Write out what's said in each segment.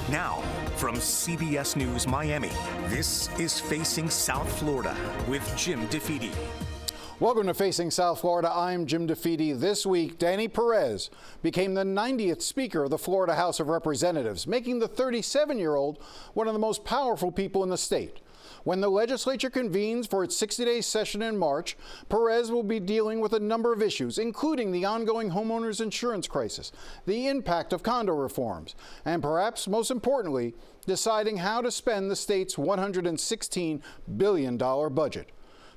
Now, from CBS News Miami, this is Facing South Florida with Jim DeFede. Welcome to Facing South Florida. I'm Jim DeFede. This week, Danny Perez became the 90th Speaker of the Florida House of Representatives, making the 37-year-old one of the most powerful people in the state. When the legislature convenes for its 60-day session in March, Perez will be dealing with a number of issues, including the ongoing homeowners insurance crisis, the impact of condo reforms, and perhaps most importantly, deciding how to spend the state's $116 billion budget.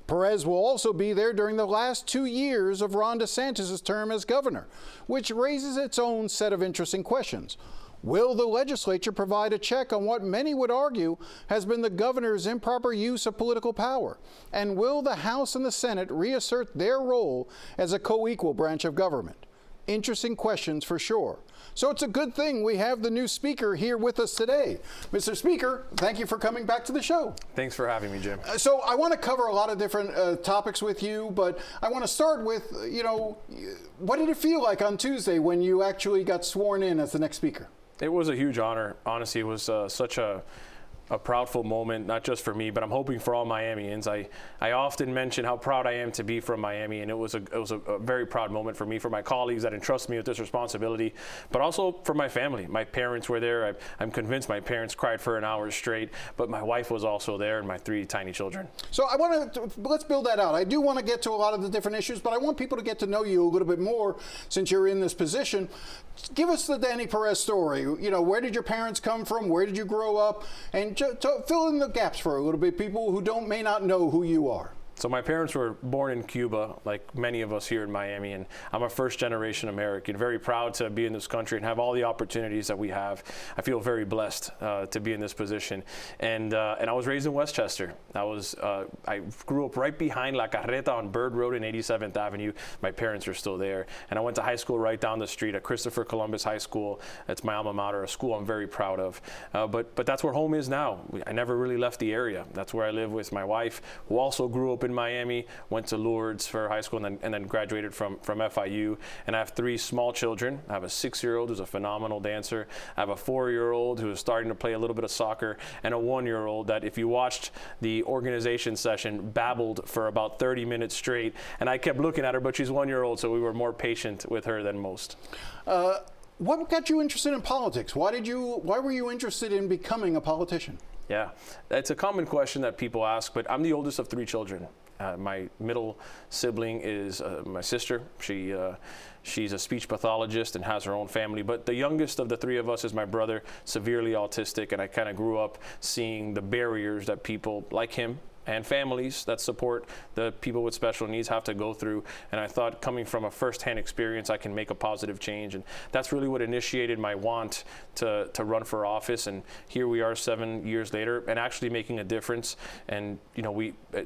Perez will also be there during the last 2 years of Ron DeSantis' term as governor, which raises its own set of interesting questions. Will the legislature provide a check on what many would argue has been the governor's improper use of political power? And will the House and the Senate reassert their role as a co-equal branch of government? Interesting questions for sure. So it's a good thing we have the new Speaker here with us today. Mr. Speaker, thank you for coming back to the show. Thanks for having me, Jim. So I want to cover a lot of different topics with you, but I want to start with, what did it feel like on Tuesday when you actually got sworn in as the next Speaker? It was a huge honor. Honestly, it was such a proudful moment, not just for me, but I'm hoping for all Miamians. I often mention how proud I am to be from Miami, and it was a very proud moment for me, for my colleagues that entrust me with this responsibility, but also for my family. My parents were there. I'm convinced my parents cried for an hour straight, but my wife was also there and my 3 tiny children. So let's build that out. I do want to get to a lot of the different issues, but I want people to get to know you a little bit more since you're in this position. Give us the Danny Perez story. Where did your parents come from? Where did you grow up? And fill in the gaps for a little bit, people who may not know who you are. So my parents were born in Cuba, like many of us here in Miami, and I'm a first-generation American, very proud to be in this country and have all the opportunities that we have. I feel very blessed to be in this position. And I was raised in Westchester. I grew up right behind La Carreta on Bird Road and 87th Avenue. My parents are still there. And I went to high school right down the street at Christopher Columbus High School. That's my alma mater, a school I'm very proud of. But that's where home is now. I never really left the area. That's where I live with my wife, who also grew up in Miami, went to Lourdes for high school, and then graduated from FIU. And I have 3 small children. I have a 6-year-old who's a phenomenal dancer. I have a 4-year-old who is starting to play a little bit of soccer, and a 1-year-old that, if you watched the organization session, babbled for about 30 minutes straight. And I kept looking at her, but she's 1-year-old, so we were more patient with her than most. What got you interested in politics? Why were you interested in becoming a politician? Yeah, it's a common question that people ask, but I'm the oldest of 3 children. My middle sibling is my sister. She's a speech pathologist and has her own family. But the youngest of the 3 of us is my brother, severely autistic, and I kind of grew up seeing the barriers that people like him and families that support the people with special needs have to go through. And I thought, coming from a firsthand experience, I can make a positive change. And that's really what initiated my want to run for office. And here we are 7 years later and actually making a difference. And,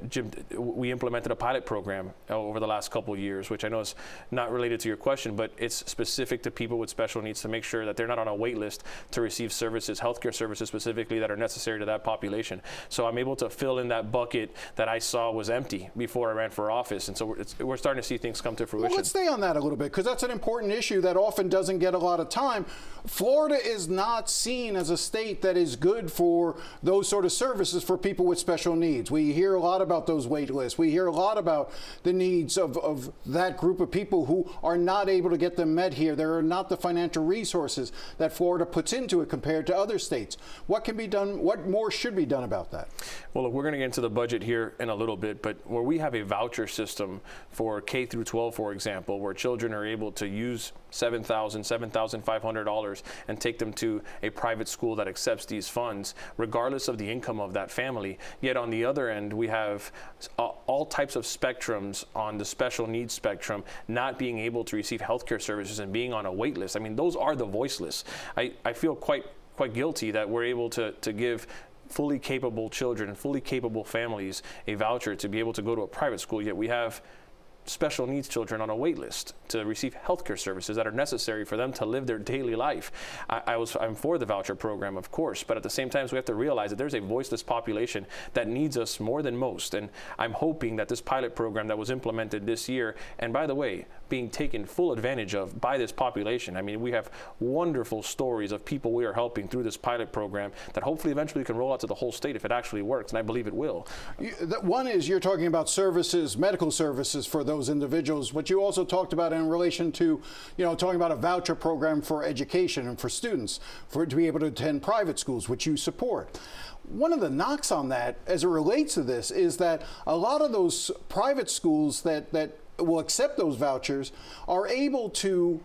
Jim, we implemented a pilot program over the last couple of years, which I know is not related to your question, but it's specific to people with special needs to make sure that they're not on a wait list to receive services, healthcare services specifically, that are necessary to that population. So I'm able to fill in that bucket that I saw was empty before I ran for office. And so we're starting to see things come to fruition. Well, let's stay on that a little bit, because that's an important issue that often doesn't get a lot of time. Florida is not seen as a state that is good for those sort of services for people with special needs. We hear a lot about those wait lists. We hear a lot about the needs of that group of people who are not able to get them met here. There are not the financial resources that Florida puts into it compared to other states. What can be done? What more should be done about that? Well, look, we're going to get into the budget here in a little bit, but where we have a voucher system for K through 12, for example, where children are able to use $7,500 and take them to a private school that accepts these funds, regardless of the income of that family. Yet on the other end, we have all types of spectrums on the special needs spectrum not being able to receive healthcare services and being on a wait list. I mean, those are the voiceless. I feel quite guilty that we're able to give fully capable children and fully capable families a voucher to be able to go to a private school, yet we have special needs children on a wait list to receive healthcare services that are necessary for them to live their daily life. I'm for the voucher program, of course, but at the same time, we have to realize that there's a voiceless population that needs us more than most. And I'm hoping that this pilot program that was implemented this year, and by the way, being taken full advantage of by this population. I mean, we have wonderful stories of people we are helping through this pilot program that hopefully eventually can roll out to the whole state if it actually works, and I believe it will. One is you're talking about services, medical services for those individuals, but you also talked about in relation to, talking about a voucher program for education and for students to be able to attend private schools, which you support. One of the knocks on that as it relates to this is that a lot of those private schools that will accept those vouchers are able to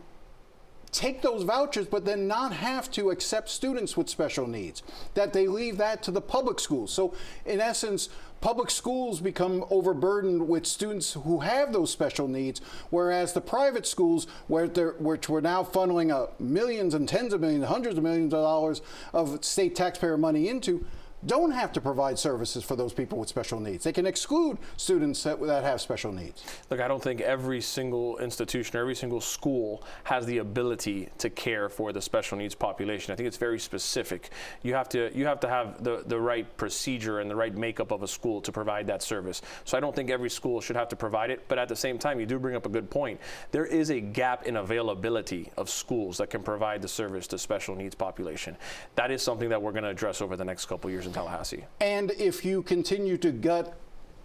take those vouchers but then not have to accept students with special needs, that they leave that to the public schools. So in essence, public schools become overburdened with students who have those special needs, whereas the private schools, which we're now funneling millions and tens of millions, hundreds of millions of dollars of state taxpayer money into, don't have to provide services for those people with special needs. They can exclude students that have special needs. Look, I don't think every single institution or every single school has the ability to care for the special needs population. I think it's very specific. You have to have the right procedure and the right makeup of a school to provide that service. So I don't think every school should have to provide it, but at the same time, you do bring up a good point. There is a gap in availability of schools that can provide the service to special needs population. That is something that we're going to address over the next couple of years in Tallahassee. And if you continue to gut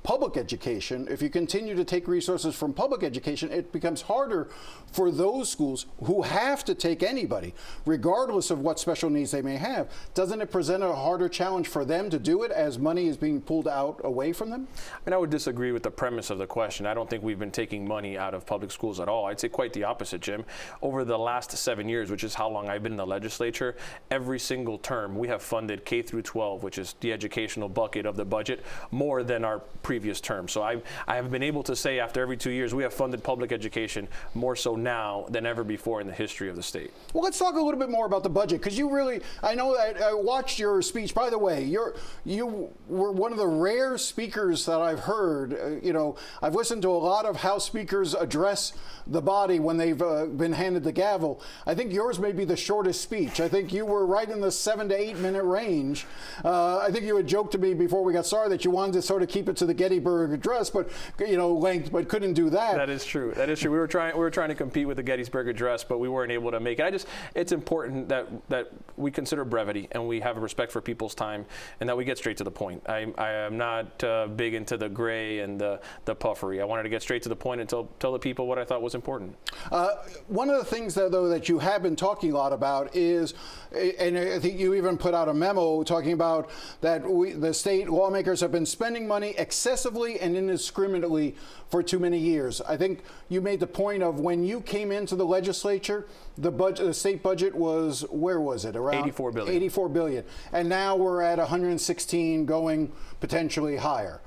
public education, if you continue to take resources from public education, it becomes harder for those schools who have to take anybody, regardless of what special needs they may have. Doesn't it present a harder challenge for them to do it as money is being pulled out away from them? I would disagree with the premise of the question. I don't think we've been taking money out of public schools at all. I'd say quite the opposite, Jim. Over the last 7 years, which is how long I've been in the legislature, every single term we have funded K through 12, which is the educational bucket of the budget, more than our previous term. So I have been able to say after every 2 years we have funded public education more so now than ever before in the history of the state. Well, let's talk a little bit more about the budget, because you really, I know that I watched your speech. By the way, you were one of the rare speakers that I've heard. I've listened to a lot of House speakers address the body when they've been handed the gavel. I think yours may be the shortest speech. I think you were right in the 7 to 8 minute range. I think you had joked to me before we got started that you wanted to sort of keep it to the Gettysburg Address, but length, but couldn't do that. That is true. That is true. We were trying to compete with the Gettysburg Address, but we weren't able to make it. It's important that we consider brevity and we have a respect for people's time and that we get straight to the point. I am not big into the gray and the puffery. I wanted to get straight to the point and tell the people what I thought was important. One of the things that you have been talking a lot about is, and I think you even put out a memo talking about that the state lawmakers have been spending money excessively and indiscriminately for too many years. I think you made the point of when you came into the legislature, the state budget was, where was it? Around 84 billion. 84 billion. And now we're at 116, going potentially higher.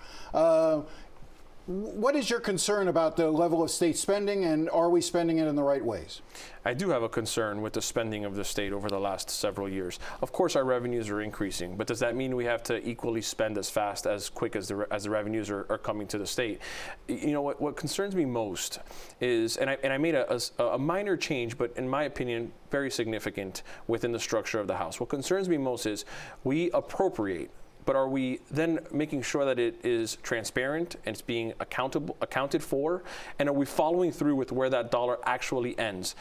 What is your concern about the level of state spending, and are we spending it in the right ways? I do have a concern with the spending of the state over the last several years. Of course, our revenues are increasing, but does that mean we have to equally spend as fast, as quick as the revenues are coming to the state? What concerns me most is, and I made a minor change, but in my opinion, very significant within the structure of the House. What concerns me most is we appropriate, but are we then making sure that it is transparent and it's being accounted for? And are we following through with where that dollar actually ends?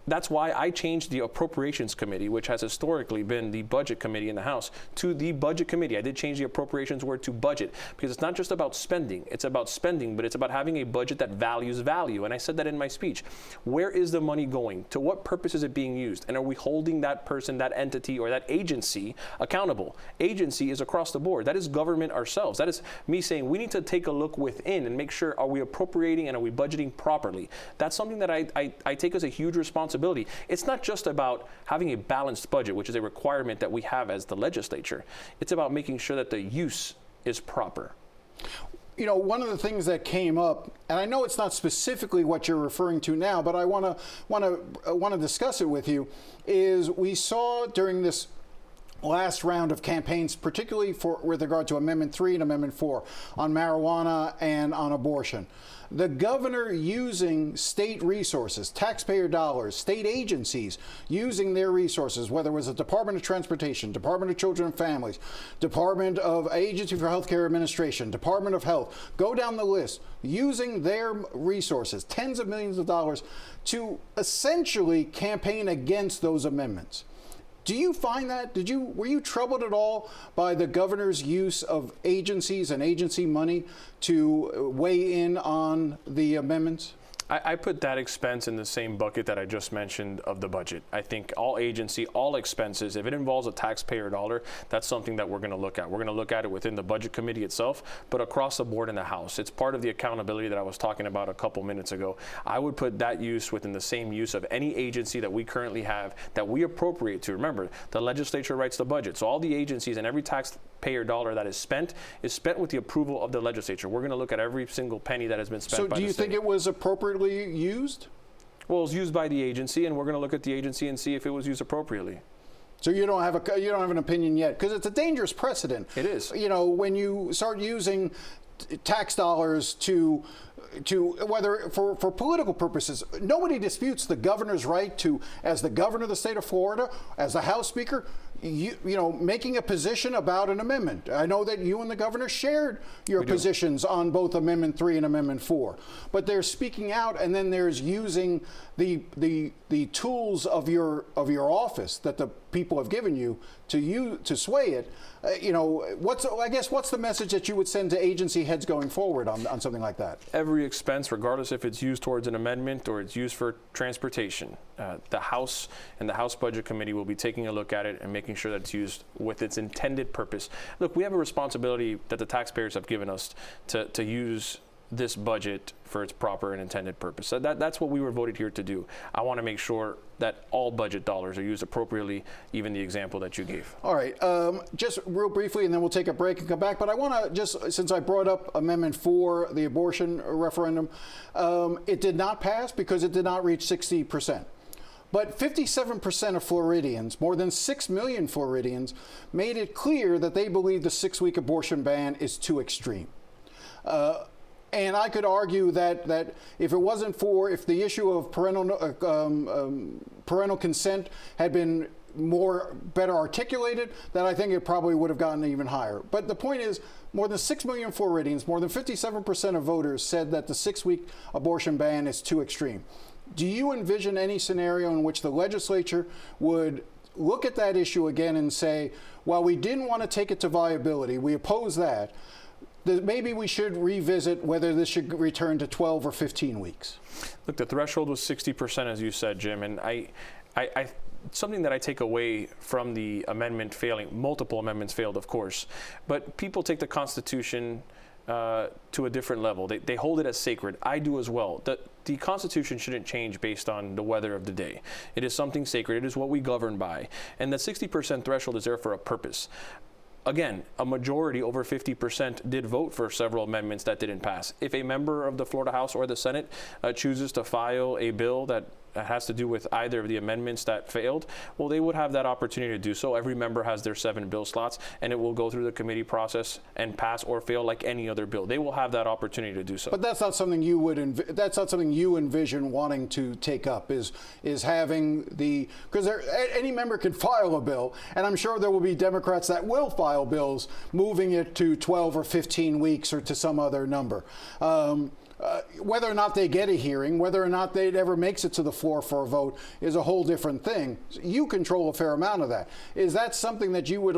That's why I changed the Appropriations Committee, which has historically been the Budget Committee in the House, to the Budget Committee. I did change the appropriations word to budget because it's not just about spending. It's about spending, but it's about having a budget that values value. And I said that in my speech. Where is the money going? To what purpose is it being used? And are we holding that person, that entity, or that agency accountable? Agency is across the board. That is government ourselves. That is me saying we need to take a look within and make sure, are we appropriating and are we budgeting properly? That's something that I take as a huge responsibility. It's not just about having a balanced budget, which is a requirement that we have as the legislature. It's about making sure that the use is proper. One of the things that came up, and I know it's not specifically what you're referring to now, but I want to discuss it with you, is we saw during this last round of campaigns, particularly with regard to Amendment 3 and Amendment 4 on marijuana and on abortion. The governor using state resources, taxpayer dollars, state agencies using their resources, whether it was the Department of Transportation, Department of Children and Families, Department of Agency for Healthcare Administration, Department of Health, go down the list, using their resources, tens of millions of dollars, to essentially campaign against those amendments. Do you find that? Were you troubled at all by the governor's use of agencies and agency money to weigh in on the amendments? I put that expense in the same bucket that I just mentioned of the budget. I think all agency, all expenses, if it involves a taxpayer dollar, that's something that we're going to look at. We're going to look at it within the budget committee itself, but across the board in the House. It's part of the accountability that I was talking about a couple minutes ago. I would put that use within the same use of any agency that we currently have that we appropriate to. Remember, the legislature writes the budget, so all the agencies and every taxpayer dollar that is spent with the approval of the legislature. We're going to look at every single penny that has been spent by the state. So do you think it was appropriately used? Well, it was used by the agency, and we're going to look at the agency and see if it was used appropriately. So you don't have an opinion yet, because it's a dangerous precedent. It is. You know, when you start using tax dollars to whether for political purposes, nobody disputes the governor's right to, as the governor of the state of Florida, as the House Speaker, you know, making a position about an amendment. I know that you and the governor shared your positions on both Amendment 3 and Amendment 4, but there's speaking out, and then there's using the tools of your office that the people have given you to sway it. You know, what's the message that you would send to agency heads going forward on something like that? Every expense, regardless if it's used towards an amendment or it's used for transportation, the House and the House Budget Committee will be taking a look at it and making sure that it's used with its intended purpose. Look, we have a responsibility that the taxpayers have given us to use this budget for its proper and intended purpose. So that's what we were voted here to do. I want to make sure that all budget dollars are used appropriately, even the example that you gave. All right, just real briefly, and then we'll take a break and come back. But I want to just, since I brought up Amendment 4, the abortion referendum, it did not pass because it did not reach 60%. But 57% of Floridians, more than 6 million Floridians, made it clear that they believe the 6-week abortion ban is too extreme. And I could argue that if the issue of parental consent had been better articulated, then I think it probably would have gotten even higher. But the point is, more than 6 million Floridians, more than 57% of voters said that the 6-week abortion ban is too extreme. Do you envision any scenario in which the legislature would look at that issue again and say, well, we didn't want to take it to viability, we oppose that, maybe we should revisit whether this should return to 12 or 15 weeks? Look, the threshold was 60%, as you said, Jim, and I something that I take away from the amendment failing, multiple amendments failed, of course, but people take the Constitution to a different level. They hold it as sacred. I do as well. The Constitution shouldn't change based on the weather of the day. It is something sacred. It is what we govern by. And the 60% threshold is there for a purpose. Again, a majority, over 50%, did vote for several amendments that didn't pass. If a member of the Florida House or the Senate chooses to file a bill that has to do with either of the amendments that failed, well, they would have that opportunity to do so. Every member has their 7 bill slots, and it will go through the committee process and pass or fail like any other bill. They will have that opportunity to do so. But that's not something you would. That's not something you envision wanting to take up. Is having because any member can file a bill, and I'm sure there will be Democrats that will file bills moving it to 12 or 15 weeks or to some other number. Whether or not they get a hearing, whether or not it ever makes it to the floor for a vote is a whole different thing. You control a fair amount of that. Is that something that you would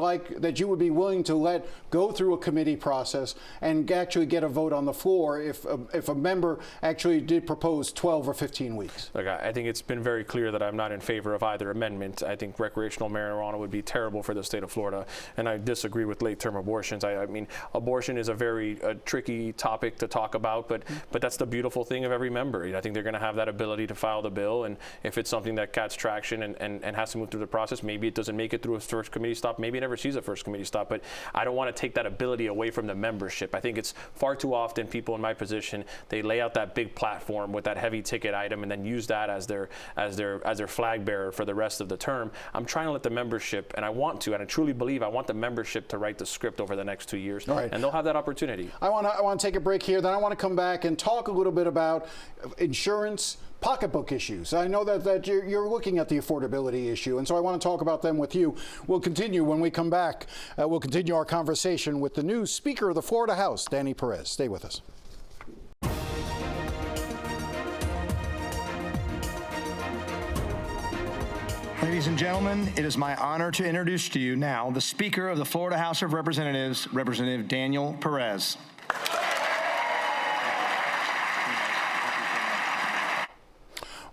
be willing to let go through a committee process and actually get a vote on the floor if a member actually did propose 12 or 15 weeks? Look, I think it's been very clear that I'm not in favor of either amendment. I think recreational marijuana would be terrible for the state of Florida, and I disagree with late-term abortions. I mean, abortion is a very tricky topic to talk about, but But that's the beautiful thing of every member. I think they're going to have that ability to file the bill, and if it's something that gets traction and has to move through the process, maybe it doesn't make it through a first committee stop, maybe it never sees a first committee stop, but I don't want to take that ability away from the membership. I think it's far too often people in my position, they lay out that big platform with that heavy ticket item and then use that as their flag bearer for the rest of the term. I'm trying to let the membership, and I I truly believe I want the membership to write the script over the next 2 years, right, and they'll have that opportunity. I want to take a break here, then I want to come back and talk a little bit about insurance, pocketbook issues. I know that you're looking at the affordability issue, and so I want to talk about them with you. We'll continue when we come back. We'll continue our conversation with the new Speaker of the Florida House, Danny Perez. Stay with us. Ladies and gentlemen, it is my honor to introduce to you now the Speaker of the Florida House of Representatives, Representative Danny Perez.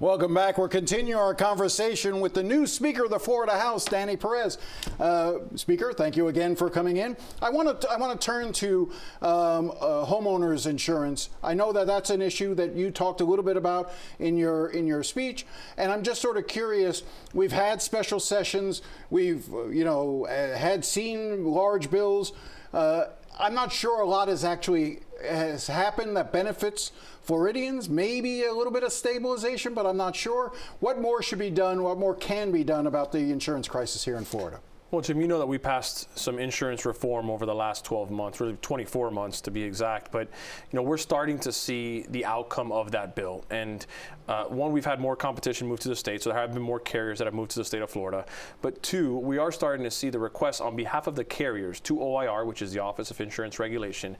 Welcome back. We're continuing our conversation with the new Speaker of the Florida House, Danny Perez. Speaker, thank you again for coming in. I want to turn to homeowners insurance. I know that that's an issue that you talked a little bit about in your speech, and I'm just sort of curious. We've had special sessions. We've had seen large bills. I'm not sure a lot has happened that benefits Floridians. Maybe a little bit of stabilization, but I'm not sure. What more should be done? What more can be done about the insurance crisis here in Florida? Well, Jim, you know that we passed some insurance reform over the last 12 months, really 24 months to be exact. But, we're starting to see the outcome of that bill. And one, we've had more competition move to the state, so there have been more carriers that have moved to the state of Florida. But two, we are starting to see the requests on behalf of the carriers to OIR, which is the Office of Insurance Regulation,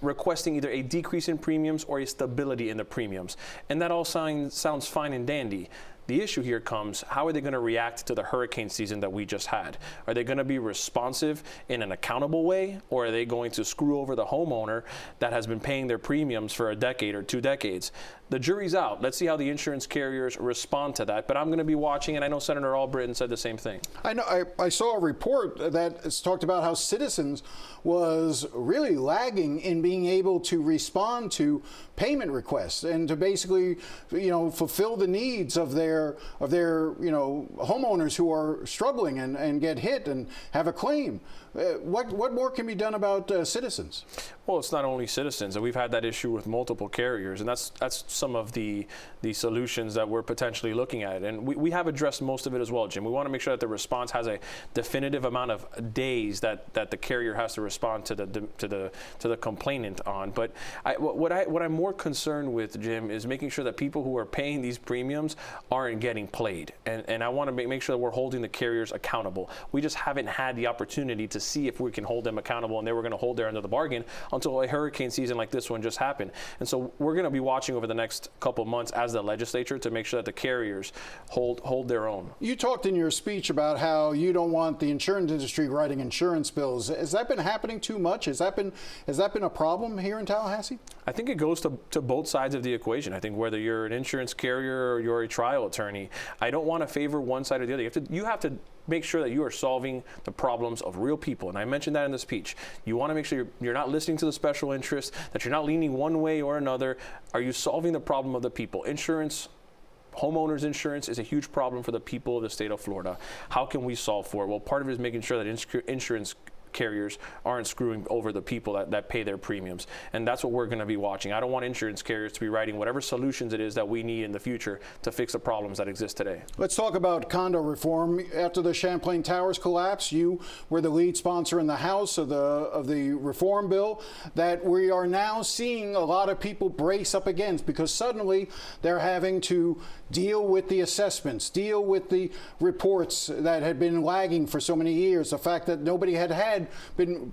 requesting either a decrease in premiums or a stability in the premiums. And that all sounds fine and dandy. The issue here comes, how are they going to react to the hurricane season that we just had? Are they going to be responsive in an accountable way, or are they going to screw over the homeowner that has been paying their premiums for a decade or 2 decades? The jury's out. Let's see how the insurance carriers respond to that. But I'm going to be watching, and I know Senator Albritton said the same thing. I know. I saw a report that talked about how Citizens was really lagging in being able to respond to payment requests and to basically, fulfill the needs of their homeowners who are struggling and get hit and have a claim. What more can be done about Citizens? Well, it's not only Citizens, and we've had that issue with multiple carriers, and that's some of the solutions that we're potentially looking at. And we have addressed most of it as well, Jim. We want to make sure that the response has a definitive amount of days that the carrier has to respond to the complainant on. But what I'm more concerned with, Jim, is making sure that people who are paying these premiums aren't getting played. And I want to make sure that we're holding the carriers accountable. We just haven't had the opportunity to see if we can hold them accountable, and they were going to hold their end of the bargain until a hurricane season like this one just happened. And so we're going to be watching over the next couple months as the legislature to make sure that the carriers hold their own. You talked in your speech about how you don't want the insurance industry writing insurance bills. Has that been happening too much? Has that been a problem here in Tallahassee? I think it goes to both sides of the equation. I think whether you're an insurance carrier or you're a trial attorney, I don't want to favor one side or the other. You have to make sure that you are solving the problems of real people. And I mentioned that in the speech. You want to make sure you're not listening to the special interests, that you're not leaning one way or another. Are you solving the problem of the people? Homeowners insurance is a huge problem for the people of the state of Florida. How can we solve for it? Well, part of it is making sure that insurance carriers aren't screwing over the people that pay their premiums. And that's what we're going to be watching. I don't want insurance carriers to be writing whatever solutions it is that we need in the future to fix the problems that exist today. Let's talk about condo reform. After the Champlain Towers collapse, you were the lead sponsor in the House of the reform bill that we are now seeing a lot of people brace up against, because suddenly they're having to deal with the assessments, deal with the reports that had been lagging for so many years, the fact that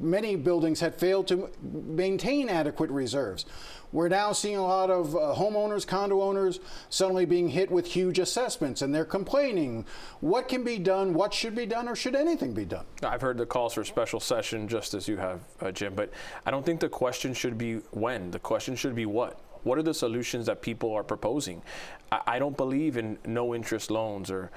many buildings had failed to maintain adequate reserves. We're now seeing a lot of homeowners, condo owners suddenly being hit with huge assessments, and they're complaining. What can be done? What should be done? Or should anything be done? I've heard the calls for special session, just as you have, Jim, but I don't think the question should be when. The question should be what. What are the solutions that people are proposing? I don't believe in no interest loans or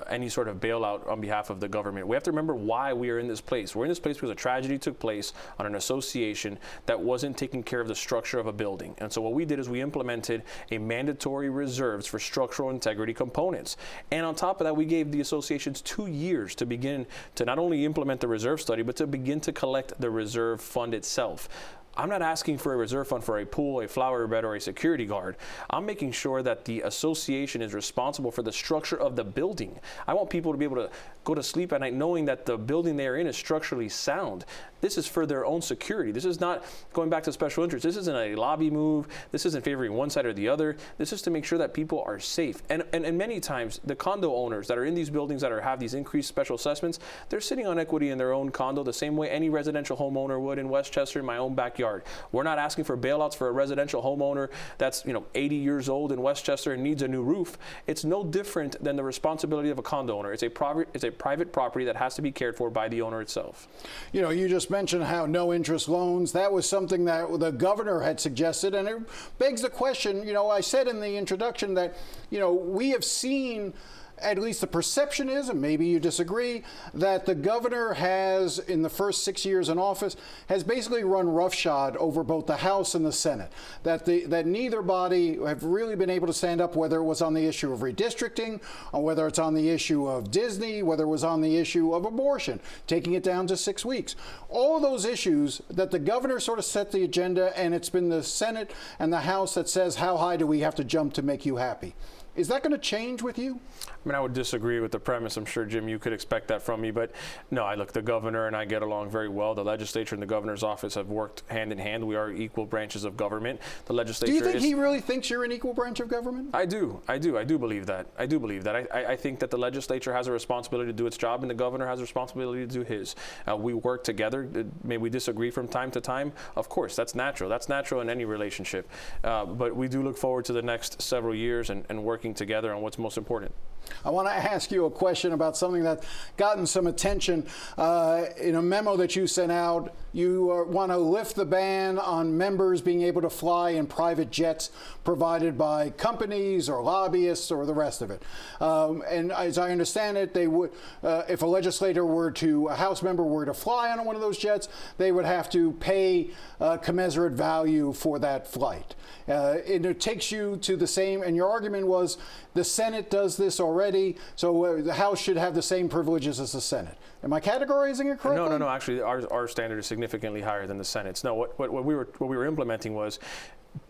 any sort of bailout on behalf of the government. We have to remember why we are in this place. We're in this place because a tragedy took place on an association that wasn't taking care of the structure of a building. And so what we did is we implemented a mandatory reserves for structural integrity components. And on top of that, we gave the associations 2 years to begin to not only implement the reserve study, but to begin to collect the reserve fund itself. I'm not asking for a reserve fund for a pool, a flower bed, or a security guard. I'm making sure that the association is responsible for the structure of the building. I want people to be able to go to sleep at night knowing that the building they are in is structurally sound. This is for their own security. This is not going back to special interest. This isn't a lobby move. This isn't favoring one side or the other. This is to make sure that people are safe. And many times, the condo owners that are in these buildings that have these increased special assessments, they're sitting on equity in their own condo the same way any residential homeowner would in Westchester, in my own backyard. We're not asking for bailouts for a residential homeowner that's 80 years old in Westchester and needs a new roof. It's no different than the responsibility of a condo owner. It's a private property that has to be cared for by the owner itself. You just mentioned how no interest loans, that was something that the governor had suggested, and it begs the question, I said in the introduction that, we have seen, at least the perception is, and maybe you disagree, that the governor has, in the first 6 years in office, has basically run roughshod over both the House and the Senate. That neither body have really been able to stand up, whether it was on the issue of redistricting, or whether it's on the issue of Disney, whether it was on the issue of abortion, taking it down to 6 weeks. All of those issues that the governor sort of set the agenda, and it's been the Senate and the House that says, how high do we have to jump to make you happy? Is that going to change with you? I mean, I would disagree with the premise. I'm sure, Jim, you could expect that from me. But no, look, the governor and I get along very well. The legislature and the governor's office have worked hand in hand. We are equal branches of government. The legislature. Do you think he really thinks you're an equal branch of government? I do believe that. I think that the legislature has a responsibility to do its job and the governor has a responsibility to do his. We work together. May we disagree from time to time? Of course, that's natural. That's natural in any relationship. But we do look forward to the next several years and working together on what's most important. I want to ask you a question about something that's gotten some attention. In a memo that you sent out, you want to lift the ban on members being able to fly in private jets provided by companies or lobbyists or the rest of it. And as I understand it, they would, if a a House member were to fly on one of those jets, they would have to pay commensurate value for that flight. And it takes you to the same, and your argument was the Senate does this already, so the House should have the same privileges as the Senate. Am I categorizing it correctly? No. Actually, our standard is significantly higher than the Senate's. No, what we were implementing was,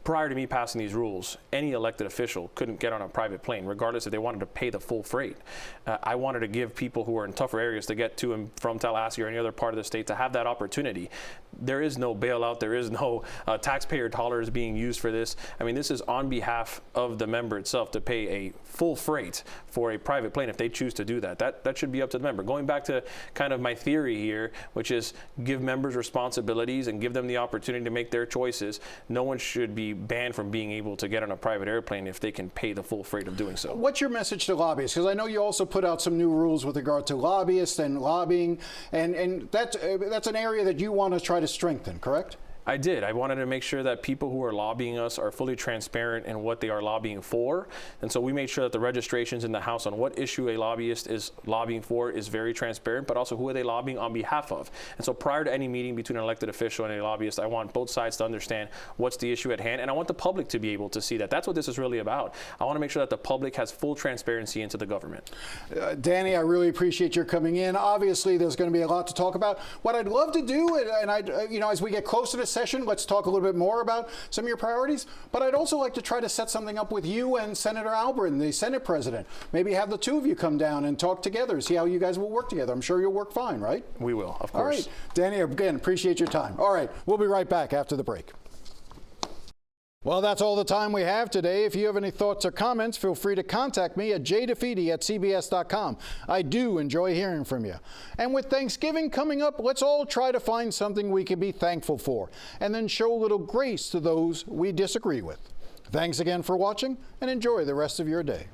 prior to me passing these rules, any elected official couldn't get on a private plane, regardless if they wanted to pay the full freight. I wanted to give people who are in tougher areas to get to and from Tallahassee or any other part of the state to have that opportunity. There is no bailout. There is no taxpayer dollars being used for this. I mean, this is on behalf of the member itself to pay a full freight for a private plane if they choose to do that. That should be up to the member. Going back to kind of my theory here, which is give members responsibilities and give them the opportunity to make their choices. No one should be banned from being able to get on a private airplane if they can pay the full freight of doing so. What's your message to lobbyists? Because I know you also put out some new rules with regard to lobbyists and lobbying, and that's an area that you want to try to strengthen, correct? I did. I wanted to make sure that people who are lobbying us are fully transparent in what they are lobbying for. And so we made sure that the registrations in the House on what issue a lobbyist is lobbying for is very transparent, but also who are they lobbying on behalf of. And so prior to any meeting between an elected official and a lobbyist, I want both sides to understand what's the issue at hand. And I want the public to be able to see that. That's what this is really about. I want to make sure that the public has full transparency into the government. Danny, I really appreciate your coming in. Obviously, there's going to be a lot to talk about. What I'd love to do, and as we get closer to session, let's talk a little bit more about some of your priorities, but I'd also like to try to set something up with you and Senator Albrin, the Senate President. Maybe have the two of you come down and talk together, see how you guys will work together. I'm sure you'll work fine, right? We will, of course. All right. Danny, again, appreciate your time. All right, we'll be right back after the break. Well, that's all the time we have today. If you have any thoughts or comments, feel free to contact me at jdefede@cbs.com. I do enjoy hearing from you. And with Thanksgiving coming up, let's all try to find something we can be thankful for, and then show a little grace to those we disagree with. Thanks again for watching, and enjoy the rest of your day.